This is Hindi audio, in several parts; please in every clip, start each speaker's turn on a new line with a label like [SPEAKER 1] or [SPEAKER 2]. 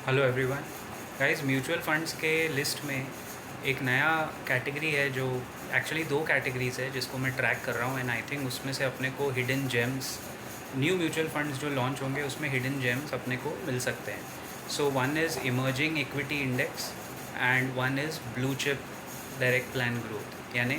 [SPEAKER 1] Hello everyone guys, mutual funds के लिस्ट में एक नया कैटेगरी है जो एक्चुअली दो कैटेगरीज है जिसको मैं ट्रैक कर रहा हूँ एंड आई थिंक उसमें से अपने को hidden gems, new mutual funds जो लॉन्च होंगे उसमें हिडन जेम्स अपने को मिल सकते हैं। So one is emerging equity index and one is blue chip direct plan growth, यानी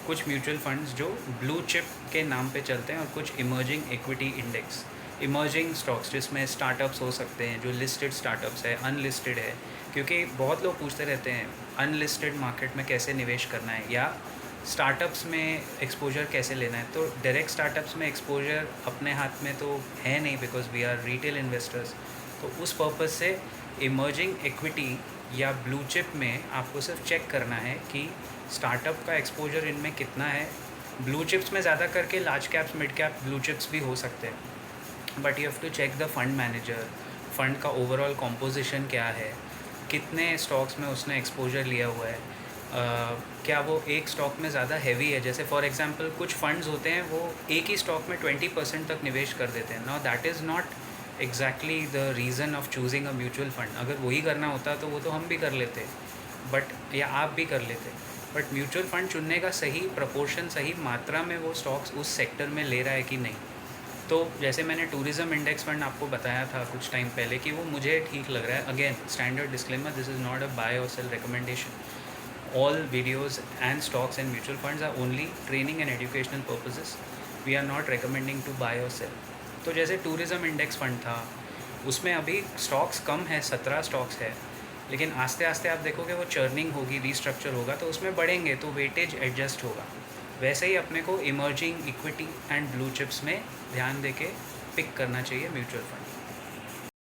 [SPEAKER 1] कुछ म्यूचुअल फंड्स जो ब्लू चिप के नाम पे चलते हैं और कुछ emerging equity index, emerging stocks जिसमें स्टार्टअप्स हो सकते हैं, जो लिस्टेड स्टार्टअप्स है, अनलिस्टेड है। क्योंकि बहुत लोग पूछते रहते हैं अनलिस्टेड मार्केट में कैसे निवेश करना है या स्टार्टअप्स में एक्सपोजर कैसे लेना है। तो डायरेक्ट स्टार्टअप्स में एक्सपोजर अपने हाथ में तो है नहीं because we are retail investors. तो उस पर्पज़ से इमर्जिंग इक्विटी या ब्लू चिप में आपको सिर्फ चेक करना है कि स्टार्टअप का एक्सपोजर इनमें कितना है। ब्लू चिप्स में ज़्यादा करके large caps, mid cap blue chips भी हो सकते हैं, but you have to check the fund manager, fund का ओवरऑल कॉम्पोजिशन क्या है, कितने स्टॉक्स में उसने एक्सपोजर लिया हुआ है, क्या वो एक स्टॉक में ज़्यादा हैवी है। जैसे फॉर एग्जांपल कुछ फंड्स होते हैं वो एक ही स्टॉक में 20% तक निवेश कर देते हैं। Now that is not exactly the reason of choosing a mutual fund. अगर वही करना होता तो वो तो हम भी कर लेते, बट या आप भी कर लेते। बट म्यूचुअल फंड चुनने का सही प्रपोर्शन, सही मात्रा में वो स्टॉक्स उस सेक्टर में ले रहा है कि नहीं। तो जैसे मैंने टूरिज़्म इंडेक्स फंड आपको बताया था कुछ टाइम पहले कि वो मुझे ठीक लग रहा है। Again standard disclaimer, this is not a buy और sell recommendation. All videos and stocks and mutual funds are only training and educational purposes. We are not recommending to buy और सेल। तो जैसे टूरिज़्म इंडेक्स फंड था, उसमें अभी स्टॉक्स कम है, 17 स्टॉक्स है, लेकिन आस्ते आस्ते आप देखोगे वो चर्निंग होगी, रीस्ट्रक्चर होगा तो उसमें बढ़ेंगे तो वेटेज एडजस्ट होगा। वैसे ही अपने को emerging equity and blue chips में ध्यान देके पिक करना चाहिए म्यूचुअल फंड।